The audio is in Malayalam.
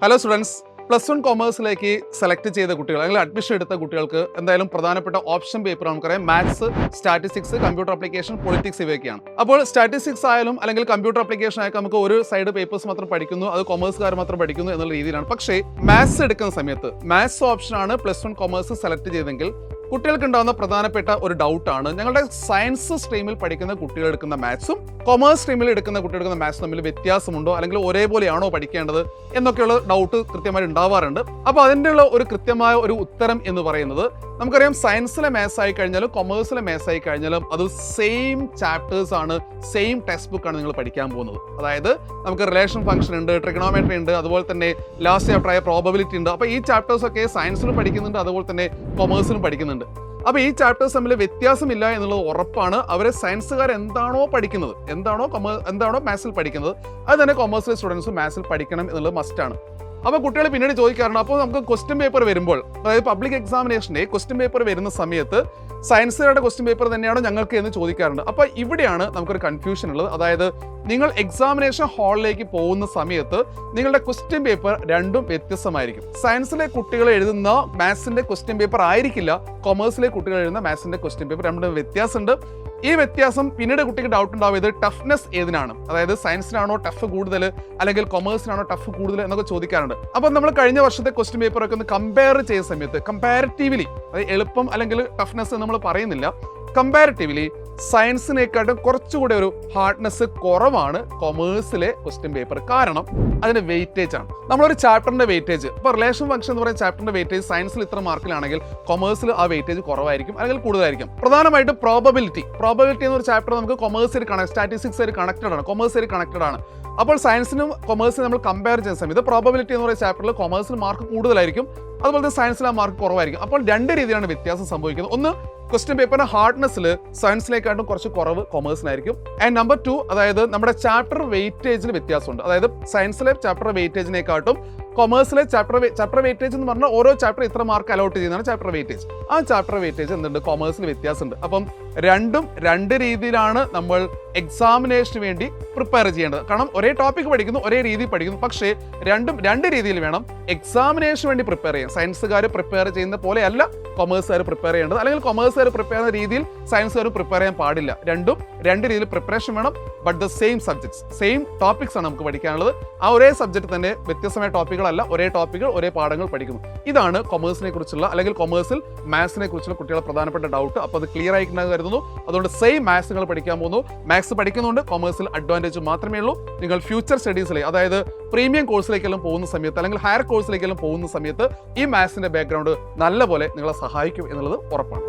ഹലോ സ്റ്റുഡൻസ്, പ്ലസ് 1 കോമേഴ്സിലേക്ക് സെലക്ട് ചെയ്ത കുട്ടികൾ അല്ലെങ്കിൽ അഡ്മിഷൻ എടുത്ത കുട്ടികൾക്ക് എന്തായാലും പ്രധാനപ്പെട്ട ഓപ്ഷൻ പേപ്പർ നമുക്കറിയാം maths, statistics, computer application, politics ഇവയൊക്കെയാണ്. അപ്പോൾ സ്റ്റാറ്റിസ്റ്റിക്സ് ആയാലും അല്ലെങ്കിൽ കമ്പ്യൂട്ടർ ആപ്ലിക്കേഷൻ ആയാലും നമുക്ക് ഒരു സൈഡ് പേപ്പേഴ്സ് മാത്രം പഠിക്കുന്നു, അത് കൊമേഴ്സുകാർ മാത്രം പഠിക്കുന്നു എന്നുള്ള രീതിയിലാണ്. പക്ഷേ മാത്സ് എടുക്കുന്ന സമയത്ത് മാത്സ് ഓപ്ഷനാണ് പ്ലസ് 1 കോമേഴ്സ് സെലക്ട് ചെയ്തെങ്കിൽ കുട്ടികൾക്ക് ഉണ്ടാകുന്ന പ്രധാനപ്പെട്ട ഒരു ഡൗട്ടാണ്, ഞങ്ങളുടെ സയൻസ് സ്ട്രീമിൽ പഠിക്കുന്ന കുട്ടികൾ എടുക്കുന്ന മാത്സും കൊമേഴ്സ് സ്ട്രീമിൽ എടുക്കുന്ന കുട്ടികൾ എടുക്കുന്ന മാത്സും തമ്മിൽ വ്യത്യാസമുണ്ടോ അല്ലെങ്കിൽ ഒരേപോലെയാണോ പഠിക്കേണ്ടത് എന്നൊക്കെയുള്ള ഡൗട്ട് കൃത്യമായി ഉണ്ടാവാറുണ്ട്. അപ്പോൾ അതിൻ്റെയുള്ള ഒരു കൃത്യമായ ഒരു ഉത്തരം എന്ന് പറയുന്നത്, നമുക്കറിയാം സയൻസിലെ മാത്സ് ആയി കഴിഞ്ഞാലും കൊമേഴ്സിലെ മാത്സ് ആയി കഴിഞ്ഞാലും അത് സെയിം ചാപ്റ്റേഴ്സ് ആണ്, സെയിം ടെക്സ്റ്റ് ബുക്ക് ആണ് നിങ്ങൾ പഠിക്കാൻ പോകുന്നത്. അതായത് നമുക്ക് റിലേഷൻ ഫംഗ്ഷൻ ഉണ്ട്, ട്രിഗണോമെട്രി ഉണ്ട്, അതുപോലെ തന്നെ ലാസ്റ്റ് ചാപ്റ്റർ ആയ പ്രോബബിലിറ്റി ഉണ്ട്. അപ്പോൾ ഈ ചാപ്റ്റേഴ്സ് ഒക്കെ സയൻസിലും പഠിക്കുന്നുണ്ട്, അതുപോലെ തന്നെ കൊമേഴ്സിലും പഠിക്കുന്നുണ്ട്. അപ്പോൾ ഈ ചാപ്റ്റേഴ്സ് തമ്മിൽ വ്യത്യാസമില്ല എന്നുള്ളത് ഉറപ്പാണ്. അവരെ സയൻസുകാർ എന്താണോ പഠിക്കുന്നത്, എന്താണോ മാത്സിൽ പഠിക്കുന്നത്, അത് തന്നെ കൊമേഴ്സിലെ സ്റ്റുഡൻസ് മാത്സിൽ പഠിക്കണം എന്നുള്ളത് മസ്റ്റാണ്. അപ്പോൾ കുട്ടികൾ പിന്നീട് ചോദിക്കാറുണ്ട്, അപ്പോൾ നമുക്ക് ക്വസ്റ്റ്യൻ പേപ്പർ വരുമ്പോൾ, അതായത് പബ്ലിക് എക്സാമിനേഷൻ്റെ ക്വസ്റ്റ്യൻ പേപ്പർ വരുന്ന സമയത്ത് സയൻസുകാരുടെ ക്വസ്റ്റ്യൻ പേപ്പർ തന്നെയാണോ ഞങ്ങൾക്ക് എന്ന് ചോദിക്കാറുണ്ട്. അപ്പോൾ ഇവിടെയാണ് നമുക്കൊരു കൺഫ്യൂഷൻ ഉള്ളത്. അതായത് നിങ്ങൾ എക്സാമിനേഷൻ ഹാളിലേക്ക് പോകുന്ന സമയത്ത് നിങ്ങളുടെ ക്വസ്റ്റ്യൻ പേപ്പർ രണ്ടും വ്യത്യസ്തമായിരിക്കും. സയൻസിലെ കുട്ടികൾ എഴുതുന്ന മാത്സിന്റെ ക്വസ്റ്റ്യൻ പേപ്പർ ആയിരിക്കില്ല കൊമേഴ്സിലെ കുട്ടികൾ എഴുതുന്ന മാത്സിന്റെ ക്വസ്റ്റ്യൻ പേപ്പർ, രണ്ടും വ്യത്യാസമുണ്ട്. ഈ വ്യത്യാസം പിന്നീട് കുട്ടിക്ക് ഡൗട്ട് ഉണ്ടാവും, ഇത് ടഫ്നെസ് ഏതിനാണ്, അതായത് സയൻസിനാണോ ടഫ് കൂടുതൽ അല്ലെങ്കിൽ കൊമേഴ്സിനാണോ ടഫ് കൂടുതൽ എന്നൊക്കെ ചോദിക്കാറുണ്ട്. അപ്പോൾ നമ്മൾ കഴിഞ്ഞ വർഷത്തെ ക്വസ്റ്റ്യൻ പേപ്പർ ഒക്കെ ഒന്ന് കമ്പയർ ചെയ്യുന്ന സമയത്ത് കമ്പാരിറ്റീവ്ലി, അതായത് എളുപ്പം അല്ലെങ്കിൽ ടഫ്നെസ് നമ്മൾ പറയുന്നില്ല, കമ്പാരിറ്റീവ്ലി സയൻസിനെക്കാട്ടും കുറച്ചുകൂടെ ഒരു ഹാർഡ്നെസ് കുറവാണ് കൊമേഴ്സിലെ ക്വസ്റ്റ്യൻ പേപ്പർ. കാരണം അതിന്റെ വെയിറ്റേജ് ആണ്. നമ്മളൊരു ചാപ്റ്ററിന്റെ വെയിറ്റേജ്, ഇപ്പോൾ റിലേഷൻ ഫംഗ്ഷൻ എന്ന് പറയുന്ന ചാപ്റ്ററിന്റെ വെയിറ്റേജ് സയൻസിൽ ഇത്ര മാർക്കിലാണെങ്കിൽ കൊമേഴ്സിൽ ആ വെയിറ്റേജ് കുറവായിരിക്കും അല്ലെങ്കിൽ കൂടുതലായിരിക്കും. പ്രധാനമായിട്ടും പ്രോബബിലിറ്റി എന്നൊരു ചാപ്റ്റർ നമുക്ക് കൊമേഴ്സിൽ സ്റ്റാറ്റിസ്റ്റിക്സ് കണക്റ്റഡ് ആണ്, കൊമേഴ്സിൽ കണക്റ്റഡ് ആണ്. അപ്പോൾ സയൻസിനും കൊമേഴ്സിനും നമ്മൾ കമ്പയർ ചെയ്യുന്ന സമയത്ത് പ്രോബബിലിറ്റി എന്ന് പറയുന്ന ചാപ്റ്ററിൽ കൊമേഴ്സിൽ മാർക്ക് കൂടുതലായിരിക്കും, അതുപോലെ തന്നെ സയൻസിൽ ആ മാർക്ക് കുറവായിരിക്കും. അപ്പോൾ രണ്ട് രീതിയിലാണ് വ്യത്യാസം സംഭവിക്കുന്നത്. ഒന്ന്, ക്വസ്റ്റ്യൻ പേപ്പറിന്റെ ഹാർഡ്നെസ്സിൽ സയൻസിലേക്കാട്ടും കുറച്ച് കുറവ് കൊമേഴ്സിനായിരിക്കും. ആൻഡ് നമ്പർ 2, അതായത് നമ്മുടെ ചാപ്റ്റർ വെയിറ്റേജിൽ വ്യത്യാസമുണ്ട്. അതായത് സയൻസിലെ ചാപ്റ്റർ വെയിറ്റേജിനെക്കാട്ടും കൊമേഴ്സിലെ ചാപ്റ്റർ വെയിറ്റേജ് എന്ന് പറഞ്ഞാൽ ഓരോ ചാപ്റ്റർ ഇത്ര മാർക്ക് അലോട്ട് ചെയ്യുന്നതാണ് ചാപ്റ്റർ വെയിറ്റേജ്. ആ ചാപ്റ്റർ വെയിറ്റേജ് എന്തുണ്ട്, കൊമേഴ്സിൽ വ്യത്യാസമുണ്ട്. അപ്പം രണ്ടും രണ്ട് രീതിയിലാണ് നമ്മൾ എക്സാമിനേഷന് വേണ്ടി പ്രിപ്പയർ ചെയ്യേണ്ടത്. കാരണം ഒരേ ടോപ്പിക് പഠിക്കുന്നു, ഒരേ രീതി പഠിക്കുന്നു, പക്ഷേ രണ്ടും രണ്ട് രീതിയിൽ വേണം എക്സാമിനേഷന് വേണ്ടി പ്രിപ്പയർ ചെയ്യാൻ. സയൻസുകാർ പ്രിപ്പയർ ചെയ്യുന്ന പോലെയല്ല കൊമേഴ്സുകാർ പ്രിപ്പയർ ചെയ്യേണ്ടത്, അല്ലെങ്കിൽ കൊമേഴ്സുകാർ പ്രിപ്പയർ ചെയ്യുന്ന രീതിയിൽ സയൻസുകാർ പ്രിപ്പയർ ചെയ്യാൻ പാടില്ല. രണ്ടും രണ്ട് രീതിയിൽ പ്രിപ്പറേഷൻ വേണം, but the same subjects, same topics ആണ് നമുക്ക് പഠിക്കാനുള്ളത്. ആ ഒരേ സബ്ജക്ട് തന്നെ വ്യത്യസ്തമായ ടോപ്പിക്കുകളല്ല, ഒരേ ടോപ്പിക്കുകൾ ഒരേ പാഠങ്ങൾ പഠിക്കുന്നു. ഇതാണ് കൊമേഴ്സിനെ കുറിച്ചുള്ള അല്ലെങ്കിൽ കൊമേഴ്സിൽ മാത്സിനെ കുറിച്ചുള്ള കുട്ടികളുടെ പ്രധാനപ്പെട്ട ഡൗട്ട്. അപ്പോൾ അത് ക്ലിയർ ആയിട്ടുണ്ടെന്ന് കരുതുന്നു. അതുകൊണ്ട് സെയിം മാത്സ് നിങ്ങൾ പഠിക്കാൻ പോകുന്നു. മാത്സ് പഠിക്കുന്നുണ്ട്, കൊമേഴ്സിൽ അഡ്വാൻറ്റേജ് മാത്രമേ ഉള്ളൂ. നിങ്ങൾ ഫ്യൂച്ചർ സ്റ്റഡീസിലെ, അതായത് പ്രീമിയം കോഴ്സിലേക്കെല്ലാം പോകുന്ന സമയത്ത് അല്ലെങ്കിൽ ഹയർ കോഴ്സിലേക്കെല്ലാം പോകുന്ന സമയത്ത് ഈ മാത്സിന്റെ ബാക്ക്ഗ്രൗണ്ട് നല്ലപോലെ നിങ്ങളെ സഹായിക്കും എന്നുള്ളത് ഉറപ്പാണ്.